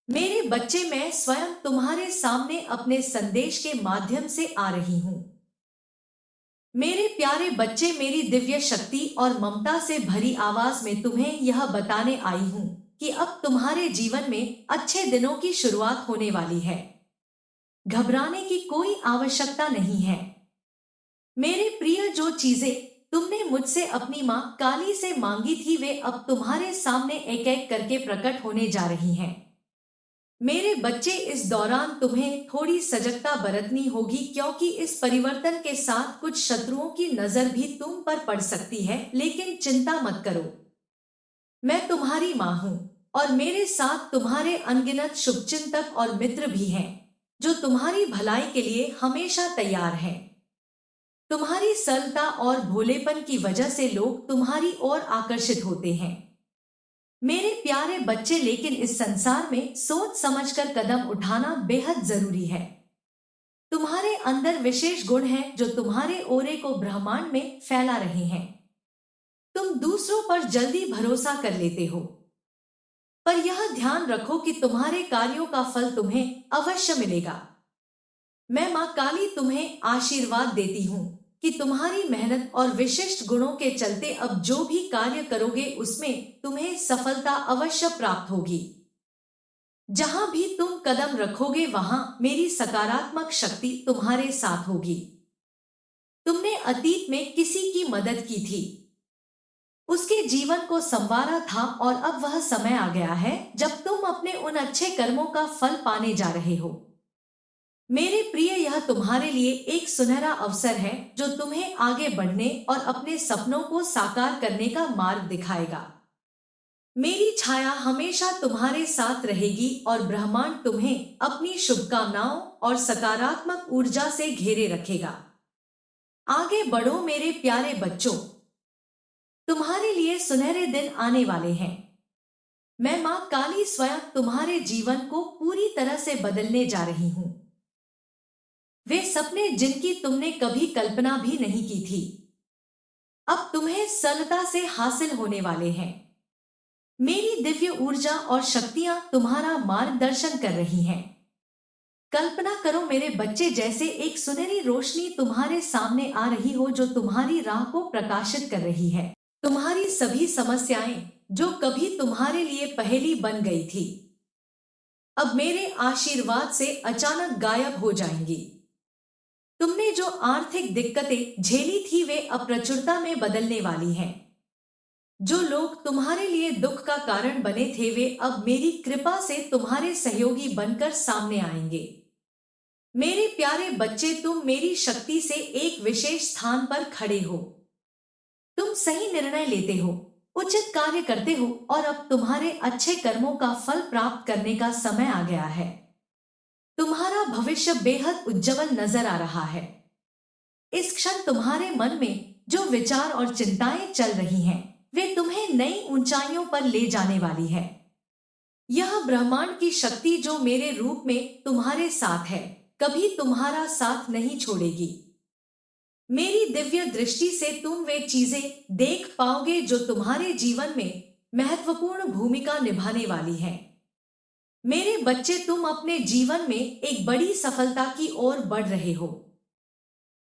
मेरे बच्चे, मैं स्वयं तुम्हारे सामने अपने संदेश के माध्यम से आ रही हूँ। मेरे प्यारे बच्चे, मेरी दिव्य शक्ति और ममता से भरी आवाज में तुम्हें यह बताने आई हूँ कि अब तुम्हारे जीवन में अच्छे दिनों की शुरुआत होने वाली है। घबराने की कोई आवश्यकता नहीं है। मेरे प्रिय, जो चीजें तुमने मुझसे अपनी माँ काली से मांगी थी, वे अब तुम्हारे सामने एक एक करके प्रकट होने जा रही हैं। मेरे बच्चे, इस दौरान तुम्हें थोड़ी सजगता बरतनी होगी, क्योंकि इस परिवर्तन के साथ कुछ शत्रुओं की नजर भी तुम पर पड़ सकती है। लेकिन चिंता मत करो, मैं तुम्हारी माँ हूँ और मेरे साथ तुम्हारे अनगिनत शुभचिंतक और मित्र भी हैं, जो तुम्हारी भलाई के लिए हमेशा तैयार हैं। तुम्हारी सरलता और भोलेपन की वजह से लोग तुम्हारी ओर आकर्षित होते हैं। मेरे प्यारे बच्चे, लेकिन इस संसार में सोच समझकर कदम उठाना बेहद जरूरी है। तुम्हारे अंदर विशेष गुण हैं जो तुम्हारे ओरे को ब्रह्मांड में फैला रहे हैं। तुम दूसरों पर जल्दी भरोसा कर लेते हो, पर यह ध्यान रखो कि तुम्हारे कार्यों का फल तुम्हें अवश्य मिलेगा। मैं माँ काली तुम्हें आशीर्वाद देती हूँ कि तुम्हारी मेहनत और विशिष्ट गुणों के चलते अब जो भी कार्य करोगे उसमें तुम्हें सफलता अवश्य प्राप्त होगी। जहां भी तुम कदम रखोगे वहां मेरी सकारात्मक शक्ति तुम्हारे साथ होगी। तुमने अतीत में किसी की मदद की थी, उसके जीवन को संवारा था, और अब वह समय आ गया है जब तुम अपने उन अच्छे कर्मों का फल पाने जा रहे हो। मेरे प्रिय, यह तुम्हारे लिए एक सुनहरा अवसर है जो तुम्हें आगे बढ़ने और अपने सपनों को साकार करने का मार्ग दिखाएगा। मेरी छाया हमेशा तुम्हारे साथ रहेगी और ब्रह्मांड तुम्हें अपनी शुभकामनाओं और सकारात्मक ऊर्जा से घेरे रखेगा। आगे बढ़ो मेरे प्यारे बच्चों, तुम्हारे लिए सुनहरे दिन आने वाले हैं। मैं माँ काली स्वयं तुम्हारे जीवन को पूरी तरह से बदलने जा रही हूँ। वे सपने जिनकी तुमने कभी कल्पना भी नहीं की थी, अब तुम्हें सरलता से हासिल होने वाले हैं। मेरी दिव्य ऊर्जा और शक्तियां तुम्हारा मार्गदर्शन कर रही हैं। कल्पना करो मेरे बच्चे, जैसे एक सुनहरी रोशनी तुम्हारे सामने आ रही हो जो तुम्हारी राह को प्रकाशित कर रही है। तुम्हारी सभी समस्याएं जो कभी तुम्हारे लिए पहेली बन गई थी, अब मेरे आशीर्वाद से अचानक गायब हो जाएंगी। तुमने जो आर्थिक दिक्कतें झेली थी वे अब प्रचुरता में बदलने वाली हैं। जो लोग तुम्हारे लिए दुख का कारण बने थे वे अब मेरी कृपा से तुम्हारे सहयोगी बनकर सामने आएंगे। मेरे प्यारे बच्चे, तुम मेरी शक्ति से एक विशेष स्थान पर खड़े हो। तुम सही निर्णय लेते हो, उचित कार्य करते हो, और अब तुम्हारे अच्छे कर्मों का फल प्राप्त करने का समय आ गया है। तुम्हारा भविष्य बेहद उज्जवल नजर आ रहा है। इस क्षण तुम्हारे मन में जो विचार और चिंताएं चल रही हैं, वे तुम्हें नई ऊंचाइयों पर ले जाने वाली है। यह ब्रह्मांड की शक्ति जो मेरे रूप में तुम्हारे साथ है, कभी तुम्हारा साथ नहीं छोड़ेगी। मेरी दिव्य दृष्टि से तुम वे चीजें देख पाओगे जो तुम्हारे जीवन में महत्वपूर्ण भूमिका निभाने वाली हैं। मेरे बच्चे, तुम अपने जीवन में एक बड़ी सफलता की ओर बढ़ रहे हो।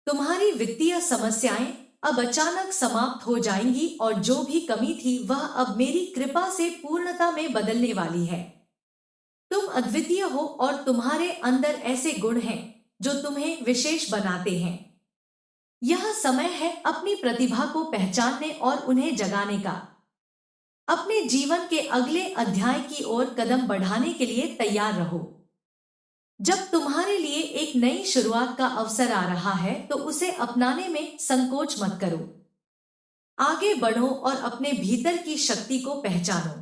तुम्हारी वित्तीय समस्याएं अब अचानक समाप्त हो जाएंगी और जो भी कमी थी वह अब मेरी कृपा से पूर्णता में बदलने वाली है। तुम अद्वितीय हो और तुम्हारे अंदर ऐसे गुण हैं जो तुम्हें विशेष बनाते हैं। यह समय है अपनी प्रतिभा को पहचानने और उन्हें जगाने का। अपने जीवन के अगले अध्याय की ओर कदम बढ़ाने के लिए तैयार रहो। जब तुम्हारे लिए एक नई शुरुआत का अवसर आ रहा है तो उसे अपनाने में संकोच मत करो। आगे बढ़ो और अपने भीतर की शक्ति को पहचानो।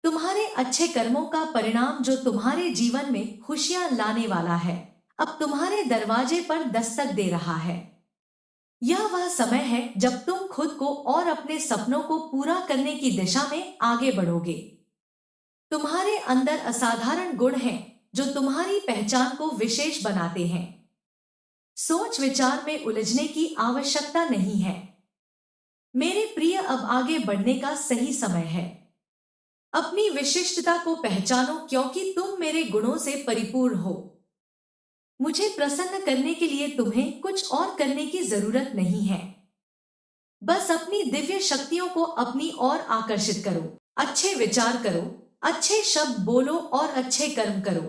तुम्हारे अच्छे कर्मों का परिणाम जो तुम्हारे जीवन में खुशियां लाने वाला है, अब तुम्हारे दरवाजे पर दस्तक दे रहा है। यह वह समय है जब तुम खुद को और अपने सपनों को पूरा करने की दिशा में आगे बढ़ोगे। तुम्हारे अंदर असाधारण गुण हैं जो तुम्हारी पहचान को विशेष बनाते हैं। सोच विचार में उलझने की आवश्यकता नहीं है। मेरे प्रिय, अब आगे बढ़ने का सही समय है। अपनी विशिष्टता को पहचानो क्योंकि तुम मेरे गुणों से परिपूर्ण हो। मुझे प्रसन्न करने के लिए तुम्हें कुछ और करने की जरूरत नहीं है। बस अपनी दिव्य शक्तियों को अपनी ओर आकर्षित करो, अच्छे विचार करो, अच्छे शब्द बोलो और अच्छे कर्म करो।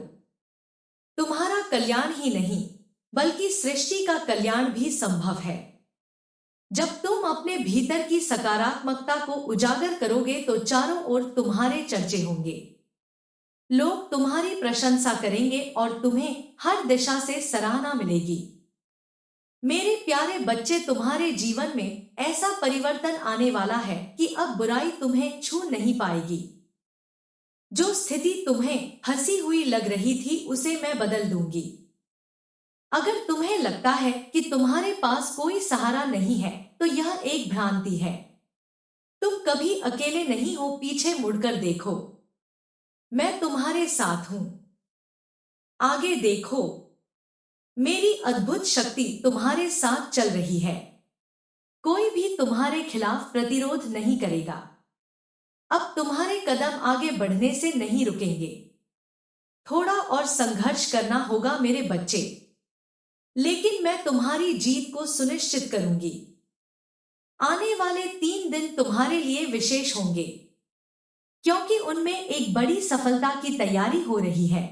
तुम्हारा कल्याण ही नहीं बल्कि सृष्टि का कल्याण भी संभव है। जब तुम अपने भीतर की सकारात्मकता को उजागर करोगे तो चारों ओर तुम्हारे चर्चे होंगे। लोग तुम्हारी प्रशंसा करेंगे और तुम्हें हर दिशा से सराहना मिलेगी। मेरे प्यारे बच्चे, तुम्हारे जीवन में ऐसा परिवर्तन आने वाला है कि अब बुराई तुम्हें छू नहीं पाएगी। जो स्थिति तुम्हें फंसी हुई लग रही थी उसे मैं बदल दूंगी। अगर तुम्हें लगता है कि तुम्हारे पास कोई सहारा नहीं है तो यह एक भ्रांति है। तुम कभी अकेले नहीं हो, पीछे मुड़कर देखो, मैं तुम्हारे साथ हूं। आगे देखो, मेरी अद्भुत शक्ति तुम्हारे साथ चल रही है। कोई भी तुम्हारे खिलाफ प्रतिरोध नहीं करेगा। अब तुम्हारे कदम आगे बढ़ने से नहीं रुकेंगे। थोड़ा और संघर्ष करना होगा मेरे बच्चे, लेकिन मैं तुम्हारी जीत को सुनिश्चित करूंगी। आने वाले 3 दिन तुम्हारे लिए विशेष होंगे क्योंकि उनमें एक बड़ी सफलता की तैयारी हो रही है।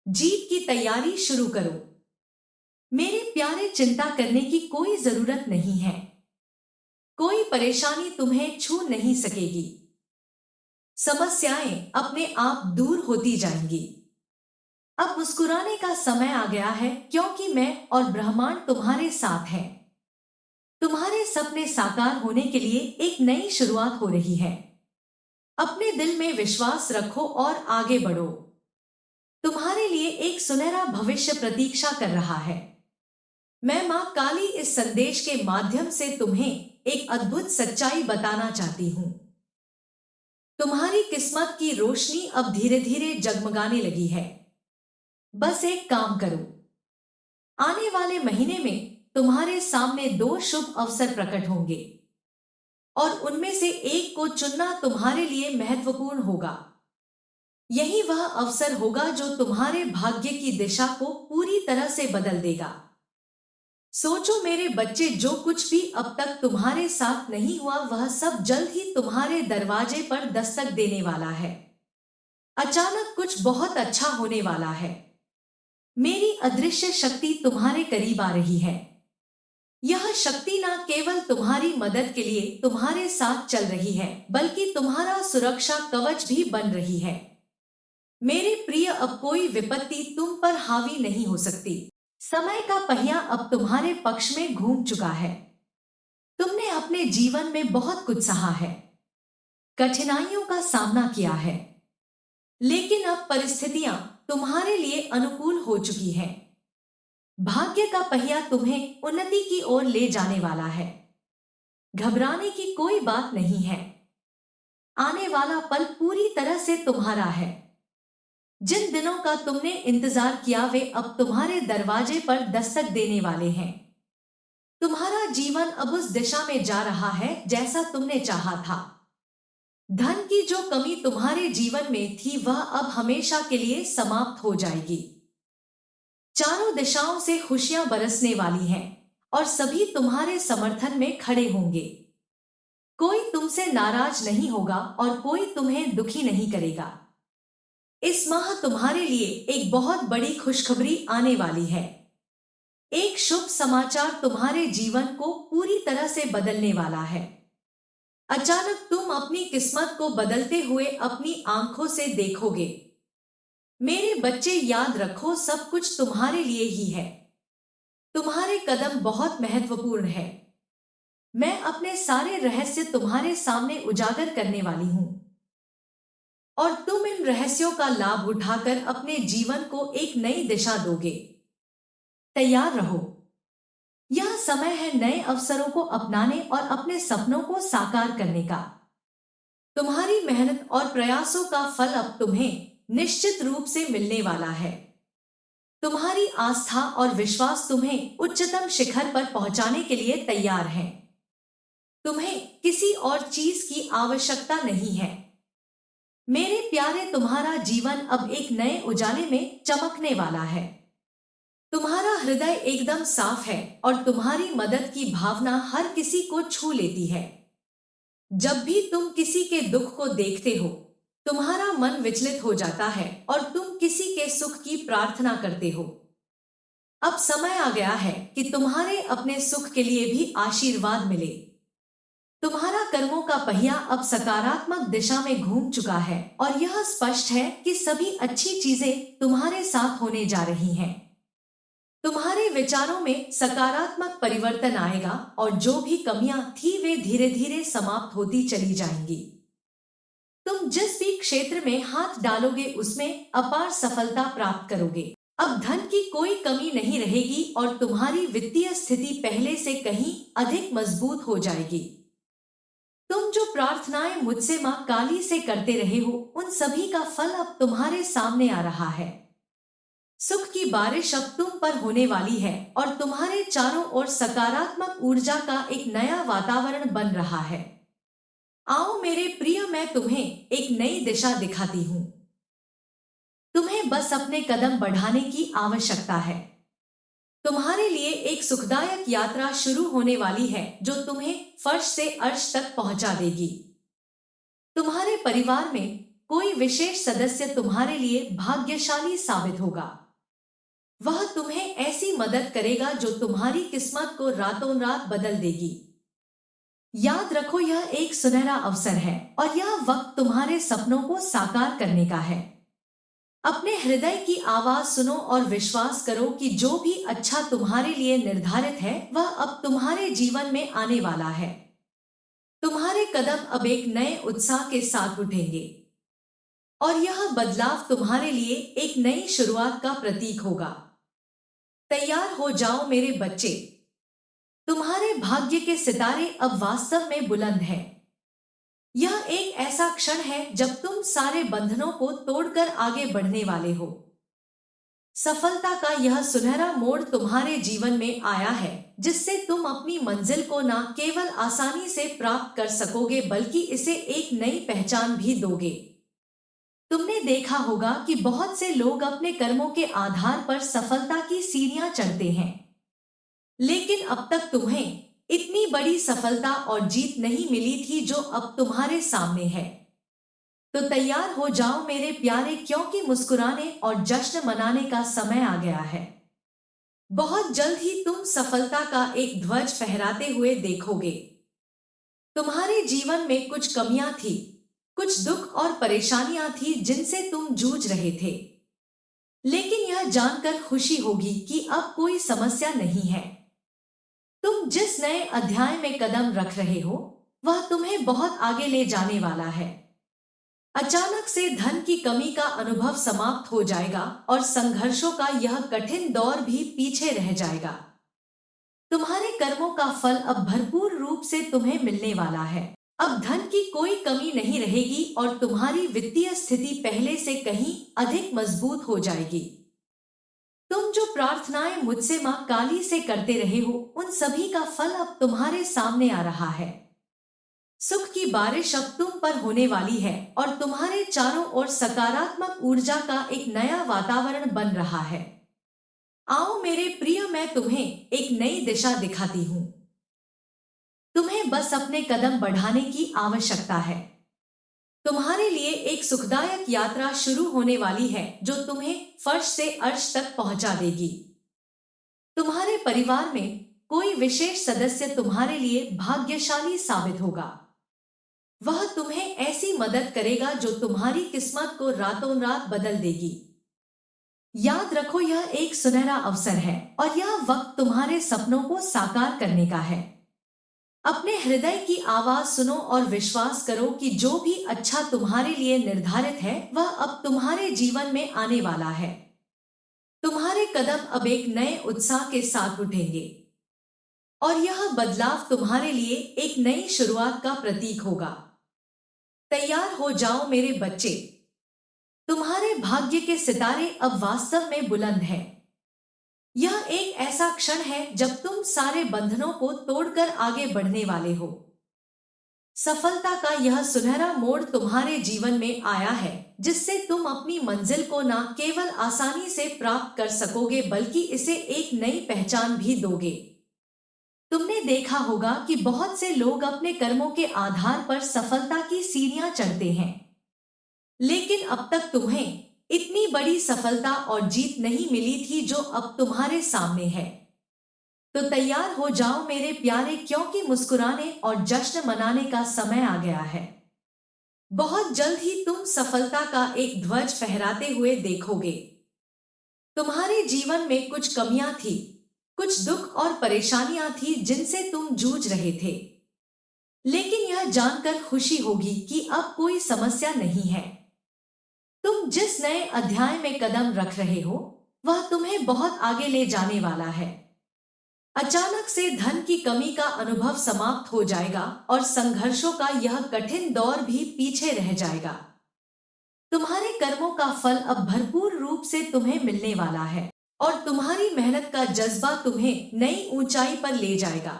जीत की तैयारी शुरू करो मेरे प्यारे, चिंता करने की कोई जरूरत नहीं है। कोई परेशानी तुम्हें छू नहीं सकेगी। समस्याएं अपने आप दूर होती जाएंगी। अब मुस्कुराने का समय आ गया है क्योंकि मैं और ब्रह्मांड तुम्हारे साथ है। तुम्हारे सपने साकार होने के लिए एक नई शुरुआत हो रही है। अपने दिल में विश्वास रखो और आगे बढ़ो। तुम्हारे लिए एक सुनहरा भविष्य प्रतीक्षा कर रहा है। मैं मां काली इस संदेश के माध्यम से तुम्हें एक अद्भुत सच्चाई बताना चाहती हूं। तुम्हारी किस्मत की रोशनी अब धीरे धीरे जगमगाने लगी है। बस एक काम करो, आने वाले महीने में तुम्हारे सामने 2 शुभ अवसर प्रकट होंगे और उनमें से एक को चुनना तुम्हारे लिए महत्वपूर्ण होगा। यही वह अवसर होगा जो तुम्हारे भाग्य की दिशा को पूरी तरह से बदल देगा। सोचो मेरे बच्चे, जो कुछ भी अब तक तुम्हारे साथ नहीं हुआ वह सब जल्द ही तुम्हारे दरवाजे पर दस्तक देने वाला है। अचानक कुछ बहुत अच्छा होने वाला है। मेरी अदृश्य शक्ति तुम्हारे करीब आ रही है। यह शक्ति न केवल तुम्हारी मदद के लिए तुम्हारे साथ चल रही है बल्कि तुम्हारा सुरक्षा कवच भी बन रही है। मेरे प्रिय, अब कोई विपत्ति तुम पर हावी नहीं हो सकती। समय का पहिया अब तुम्हारे पक्ष में घूम चुका है। तुमने अपने जीवन में बहुत कुछ सहा है, कठिनाइयों का सामना किया है, लेकिन अब परिस्थितियां तुम्हारे लिए अनुकूल हो चुकी हैं। भाग्य का पहिया तुम्हें उन्नति की ओर ले जाने वाला है। घबराने की कोई बात नहीं है। आने वाला पल पूरी तरह से तुम्हारा है। जिन दिनों का तुमने इंतजार किया वे अब तुम्हारे दरवाजे पर दस्तक देने वाले हैं। तुम्हारा जीवन अब उस दिशा में जा रहा है जैसा तुमने चाहा था। धन की जो कमी तुम्हारे जीवन में थी वह अब हमेशा के लिए समाप्त हो जाएगी। चारों दिशाओं से खुशियां बरसने वाली हैं और सभी तुम्हारे समर्थन में खड़े होंगे। कोई तुमसे नाराज नहीं होगा और कोई तुम्हें दुखी नहीं करेगा। इस माह तुम्हारे लिए एक बहुत बड़ी खुशखबरी आने वाली है। एक शुभ समाचार तुम्हारे जीवन को पूरी तरह से बदलने वाला है। अचानक तुम अपनी किस्मत को बदलते हुए अपनी आंखों से देखोगे। मेरे बच्चे, याद रखो, सब कुछ तुम्हारे लिए ही है। तुम्हारे कदम बहुत महत्वपूर्ण है। मैं अपने सारे रहस्य तुम्हारे सामने उजागर करने वाली हूं और तुम इन रहस्यों का लाभ उठाकर अपने जीवन को एक नई दिशा दोगे। तैयार रहो, यह समय है नए अवसरों को अपनाने और अपने सपनों को साकार करने का। तुम्हारी मेहनत और प्रयासों का फल अब तुम्हें निश्चित रूप से मिलने वाला है। तुम्हारी आस्था और विश्वास तुम्हें उच्चतम शिखर पर पहुंचाने के लिए तैयार है। तुम्हें किसी और चीज की आवश्यकता नहीं है। मेरे प्यारे, तुम्हारा जीवन अब एक नए उजाले में चमकने वाला है। तुम्हारा हृदय एकदम साफ है और तुम्हारी मदद की भावना हर किसी को छू लेती है। जब भी तुम किसी के दुख को देखते हो, तुम्हारा मन विचलित हो जाता है और तुम किसी के सुख की प्रार्थना करते हो। अब समय आ गया है कि तुम्हारे अपने सुख के लिए भी आशीर्वाद मिले। तुम्हारा कर्मों का पहिया अब सकारात्मक दिशा में घूम चुका है और यह स्पष्ट है कि सभी अच्छी चीजें तुम्हारे साथ होने जा रही हैं। तुम्हारे विचारों में सकारात्मक परिवर्तन आएगा और जो भी कमियां थी वे धीरे धीरे समाप्त होती चली जाएंगी। तुम जिस भी क्षेत्र में हाथ डालोगे उसमें अपार सफलता प्राप्त करोगे। अब धन की कोई कमी नहीं रहेगी और तुम्हारी वित्तीय स्थिति पहले से कहीं अधिक मजबूत हो जाएगी। तुम जो प्रार्थनाएं मुझसे मां काली से करते रहे हो, उन सभी का फल अब तुम्हारे सामने आ रहा है। सुख की बारिश अब तुम पर होने वाली है और तुम्हारे चारों ओर सकारात्मक ऊर्जा का एक नया वातावरण बन रहा है। आओ मेरे प्रिय, मैं तुम्हें एक नई दिशा दिखाती हूँ। तुम्हें बस अपने कदम बढ़ाने की आवश्यकता है। तुम्हारे लिए एक सुखदायक यात्रा शुरू होने वाली है जो तुम्हें फर्श से अर्श तक पहुंचा देगी। तुम्हारे परिवार में कोई विशेष सदस्य तुम्हारे लिए भाग्यशाली साबित होगा। वह तुम्हें ऐसी मदद करेगा जो तुम्हारी किस्मत को रातों रात बदल देगी। याद रखो, यह एक सुनहरा अवसर है और यह वक्त तुम्हारे सपनों को साकार करने का है। अपने हृदय की आवाज सुनो और विश्वास करो कि जो भी अच्छा तुम्हारे लिए निर्धारित है वह अब तुम्हारे जीवन में आने वाला है। तुम्हारे कदम अब एक नए उत्साह के साथ उठेंगे और यह बदलाव तुम्हारे लिए एक नई शुरुआत का प्रतीक होगा। तैयार हो जाओ मेरे बच्चे, तुम्हारे भाग्य के सितारे अब वास्तव में बुलंद हैं। यह एक ऐसा क्षण है जब तुम सारे बंधनों को तोड़कर आगे बढ़ने वाले हो। सफलता का यह सुनहरा मोड़ तुम्हारे जीवन में आया है जिससे तुम अपनी मंजिल को न केवल आसानी से प्राप्त कर सकोगे बल्कि इसे एक नई पहचान भी दोगे। तुमने देखा होगा कि बहुत से लोग अपने कर्मों के आधार पर सफलता की सीढ़ियां चढ़ते हैं, लेकिन अब तक तुम्हें इतनी बड़ी सफलता और जीत नहीं मिली थी जो अब तुम्हारे सामने है। तो तैयार हो जाओ मेरे प्यारे, क्योंकि मुस्कुराने और जश्न मनाने का समय आ गया है। बहुत जल्द ही तुम सफलता का एक ध्वज फहराते हुए देखोगे। तुम्हारे जीवन में कुछ कमियां थी, कुछ दुख और परेशानियां थी जिनसे तुम जूझ रहे थे, लेकिन यह जानकर खुशी होगी कि अब कोई समस्या नहीं है। तुम जिस नए अध्याय में कदम रख रहे हो वह तुम्हें बहुत आगे ले जाने वाला है। अचानक से धन की कमी का अनुभव समाप्त हो जाएगा और संघर्षों का यह कठिन दौर भी पीछे रह जाएगा। तुम्हारे कर्मों का फल अब भरपूर रूप से तुम्हें मिलने वाला है। अब धन की कोई कमी नहीं रहेगी और तुम्हारी वित्तीय स्थिति पहले से कहीं अधिक मजबूत हो जाएगी। तुम जो प्रार्थनाएं मुझसे मां काली से करते रहे हो, उन सभी का फल अब तुम्हारे सामने आ रहा है। सुख की बारिश अब तुम पर होने वाली है और तुम्हारे चारों ओर सकारात्मक ऊर्जा का एक नया वातावरण बन रहा है। आओ मेरे प्रिय, मैं तुम्हें एक नई दिशा दिखाती हूँ। तुम्हें बस अपने कदम बढ़ाने की आवश्यकता है। तुम्हारे लिए एक सुखदायक यात्रा शुरू होने वाली है जो तुम्हें फर्श से अर्श तक पहुंचा देगी। तुम्हारे परिवार में कोई विशेष सदस्य तुम्हारे लिए भाग्यशाली साबित होगा। वह तुम्हें ऐसी मदद करेगा जो तुम्हारी किस्मत को रातों रात बदल देगी। याद रखो, यह एक सुनहरा अवसर है और यह वक्त तुम्हारे सपनों को साकार करने का है। अपने हृदय की आवाज सुनो और विश्वास करो कि जो भी अच्छा तुम्हारे लिए निर्धारित है वह अब तुम्हारे जीवन में आने वाला है। तुम्हारे कदम अब एक नए उत्साह के साथ उठेंगे और यह बदलाव तुम्हारे लिए एक नई शुरुआत का प्रतीक होगा। तैयार हो जाओ मेरे बच्चे, तुम्हारे भाग्य के सितारे अब वास्तव में बुलंद हैं। यह एक ऐसा क्षण है जब तुम सारे बंधनों को तोड़कर आगे बढ़ने वाले हो। सफलता का यह सुनहरा मोड़ तुम्हारे जीवन में आया है, जिससे तुम अपनी मंजिल को न केवल आसानी से प्राप्त कर सकोगे बल्कि इसे एक नई पहचान भी दोगे। तुमने देखा होगा कि बहुत से लोग अपने कर्मों के आधार पर सफलता की सीढ़ियां चढ़ते हैं, लेकिन अब तक तुम्हें इतनी बड़ी सफलता और जीत नहीं मिली थी जो अब तुम्हारे सामने है। तो तैयार हो जाओ मेरे प्यारे, क्योंकि मुस्कुराने और जश्न मनाने का समय आ गया है। बहुत जल्द ही तुम सफलता का एक ध्वज फहराते हुए देखोगे। तुम्हारे जीवन में कुछ कमियां थी, कुछ दुख और परेशानियां थी जिनसे तुम जूझ रहे थे, लेकिन यह जानकर खुशी होगी कि अब कोई समस्या नहीं है। तुम जिस नए अध्याय में कदम रख रहे हो वह तुम्हें बहुत आगे ले जाने वाला है। अचानक से धन की कमी का अनुभव समाप्त हो जाएगा और संघर्षों का यह कठिन दौर भी पीछे रह जाएगा। तुम्हारे कर्मों का फल अब भरपूर रूप से तुम्हें मिलने वाला है और तुम्हारी मेहनत का जज्बा तुम्हें नई ऊंचाई पर ले जाएगा।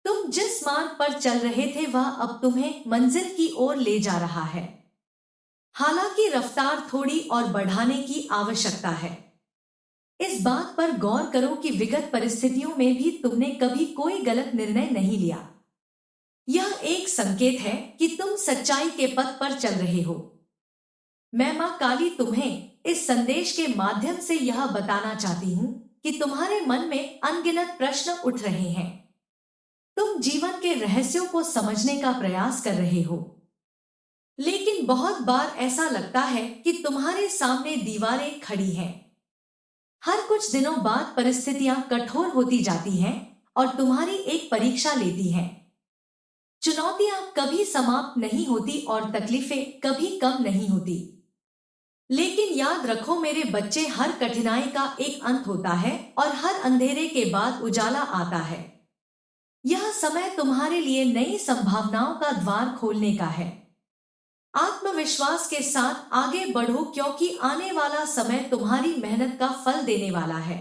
तुम जिस मार्ग पर चल रहे थे वह अब तुम्हें मंजिल की ओर ले जा रहा है। हालांकि रफ्तार थोड़ी और बढ़ाने की आवश्यकता है। इस बात पर गौर करो कि विगत परिस्थितियों में भी तुमने कभी कोई गलत निर्णय नहीं लिया। यह एक संकेत है कि तुम सच्चाई के पथ पर चल रहे हो। मैं मां काली तुम्हें इस संदेश के माध्यम से यह बताना चाहती हूँ कि तुम्हारे मन में अनगिनत प्रश्न उठ रहे हैं। तुम जीवन के रहस्यों को समझने का प्रयास कर रहे हो, लेकिन बहुत बार ऐसा लगता है कि तुम्हारे सामने दीवारें खड़ी हैं। हर कुछ दिनों बाद परिस्थितियां कठोर होती जाती हैं और तुम्हारी एक परीक्षा लेती हैं। चुनौतियां कभी समाप्त नहीं होती और तकलीफें कभी कम नहीं होती। लेकिन याद रखो मेरे बच्चे, हर कठिनाई का एक अंत होता है और हर अंधेरे के बाद उजाला आता है। यह समय तुम्हारे लिए नई संभावनाओं का द्वार खोलने का है। आत्मविश्वास के साथ आगे बढ़ो, क्योंकि आने वाला समय तुम्हारी मेहनत का फल देने वाला है।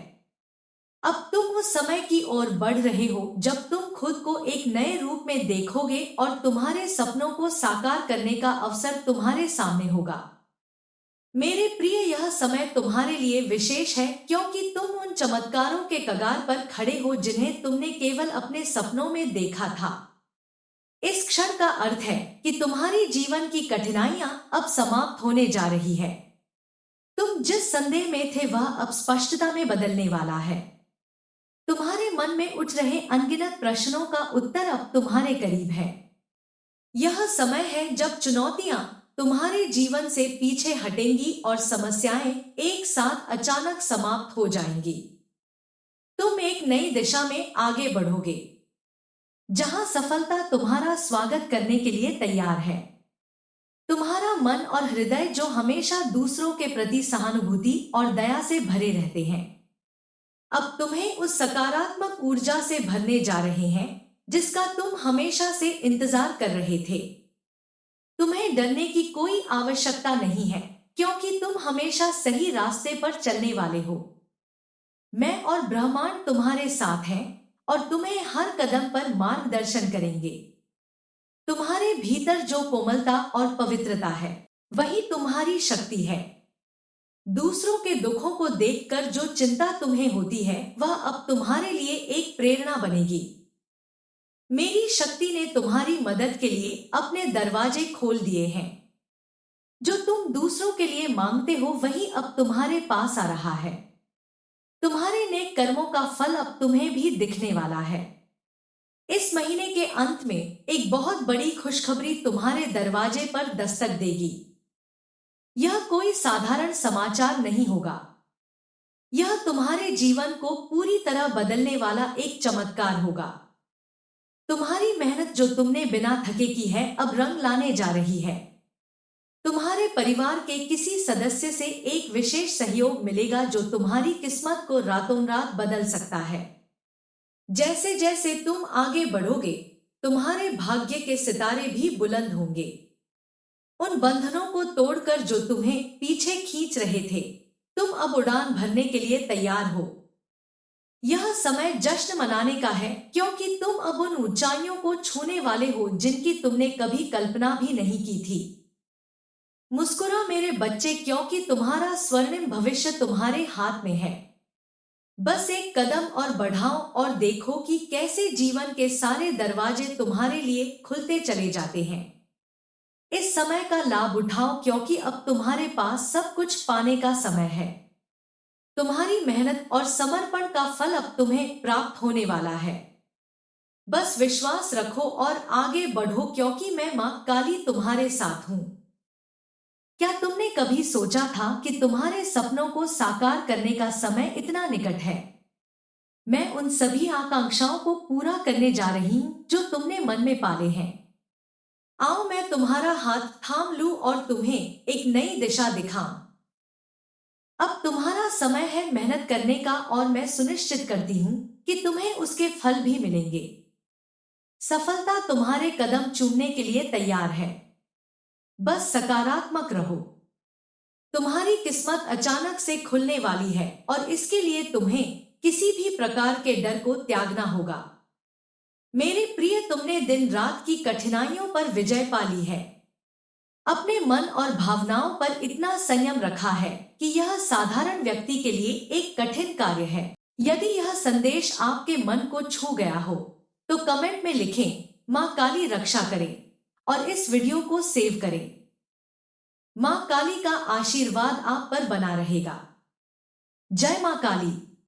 अब तुम उस समय की ओर बढ़ रहे हो जब तुम खुद को एक नए रूप में देखोगे और तुम्हारे सपनों को साकार करने का अवसर तुम्हारे सामने होगा। मेरे प्रिय, यह समय तुम्हारे लिए विशेष है क्योंकि तुम उन चमत्कारों के कगार पर खड़े हो जिन्हें तुमने केवल अपने सपनों में देखा था। इस क्षण का अर्थ है कि तुम्हारी जीवन की कठिनाइयां अब समाप्त होने जा रही है। तुम जिस संदेह में थे वह अब स्पष्टता में बदलने वाला है। तुम्हारे मन में उठ रहे अनगिनत प्रश्नों का उत्तर अब तुम्हारे करीब है। यह समय है जब चुनौतियां तुम्हारे जीवन से पीछे हटेंगी और समस्याएं एक साथ अचानक समाप्त हो जाएंगी। तुम एक नई दिशा में आगे बढ़ोगे, जहां सफलता तुम्हारा स्वागत करने के लिए तैयार है। तुम्हारा मन और हृदय जो हमेशा दूसरों के प्रति सहानुभूति और दया से भरे रहते हैं, अब तुम्हें उस सकारात्मक ऊर्जा से भरने जा रहे हैं जिसका तुम हमेशा से इंतजार कर रहे थे। तुम्हें डरने की कोई आवश्यकता नहीं है, क्योंकि तुम हमेशा सही रास्ते पर चलने वाले हो। मैं और ब्रह्मांड तुम्हारे साथ हैं और तुम्हें हर कदम पर मार्गदर्शन करेंगे। तुम्हारे भीतर जो कोमलता और पवित्रता है वही तुम्हारी शक्ति है। दूसरों के दुखों को देखकर जो चिंता तुम्हें होती है वह अब तुम्हारे लिए एक प्रेरणा बनेगी। मेरी शक्ति ने तुम्हारी मदद के लिए अपने दरवाजे खोल दिए हैं। जो तुम दूसरों के लिए मांगते हो वही अब तुम्हारे पास आ रहा है। तुम्हारे नेक कर्मों का फल अब तुम्हें भी दिखने वाला है। इस महीने के अंत में एक बहुत बड़ी खुशखबरी तुम्हारे दरवाजे पर दस्तक देगी। यह कोई साधारण समाचार नहीं होगा। यह तुम्हारे जीवन को पूरी तरह बदलने वाला एक चमत्कार होगा। तुम्हारी मेहनत जो तुमने बिना थके की है अब रंग लाने जा रही है। तुम्हारे परिवार के किसी सदस्य से एक विशेष सहयोग मिलेगा जो तुम्हारी किस्मत को रातों रात बदल सकता है। जैसे जैसे तुम आगे बढ़ोगे तुम्हारे भाग्य के सितारे भी बुलंद होंगे। उन बंधनों को तोड़कर जो तुम्हें पीछे खींच रहे थे, तुम अब उड़ान भरने के लिए तैयार हो। यह समय जश्न मनाने का है, क्योंकि तुम अब उन ऊंचाइयों को छूने वाले हो जिनकी तुमने कभी कल्पना भी नहीं की थी। मुस्कुरा मेरे बच्चे, क्योंकि तुम्हारा स्वर्णिम भविष्य तुम्हारे हाथ में है। बस एक कदम और बढ़ाओ और देखो कि कैसे जीवन के सारे दरवाजे तुम्हारे लिए खुलते चले जाते हैं। इस समय का लाभ उठाओ, क्योंकि अब तुम्हारे पास सब कुछ पाने का समय है। तुम्हारी मेहनत और समर्पण का फल अब तुम्हें प्राप्त होने वाला है। बस विश्वास रखो और आगे बढ़ो, क्योंकि मैं मां काली तुम्हारे साथ हूं। क्या तुमने कभी सोचा था कि तुम्हारे सपनों को साकार करने का समय इतना निकट है? मैं उन सभी आकांक्षाओं को पूरा करने जा रही हूं जो तुमने मन में पाले हैं। आओ मैं तुम्हारा हाथ थाम लूं और तुम्हें एक नई दिशा दिखाऊं। अब तुम्हारा समय है मेहनत करने का, और मैं सुनिश्चित करती हूं कि तुम्हें उसके फल भी मिलेंगे। सफलता तुम्हारे कदम चूमने के लिए तैयार है। बस सकारात्मक रहो। तुम्हारी किस्मत अचानक से खुलने वाली है, और इसके लिए तुम्हें किसी भी प्रकार के डर को त्यागना होगा। मेरे प्रिय, तुमने दिन रात की कठिनाइयों पर विजय पा ली है। अपने मन और भावनाओं पर इतना संयम रखा है कि यह साधारण व्यक्ति के लिए एक कठिन कार्य है। यदि यह संदेश आपके मन को छू गया हो तो कमेंट में लिखें, मां काली रक्षा करे, और इस वीडियो को सेव करें। मां काली का आशीर्वाद आप पर बना रहेगा। जय मां काली।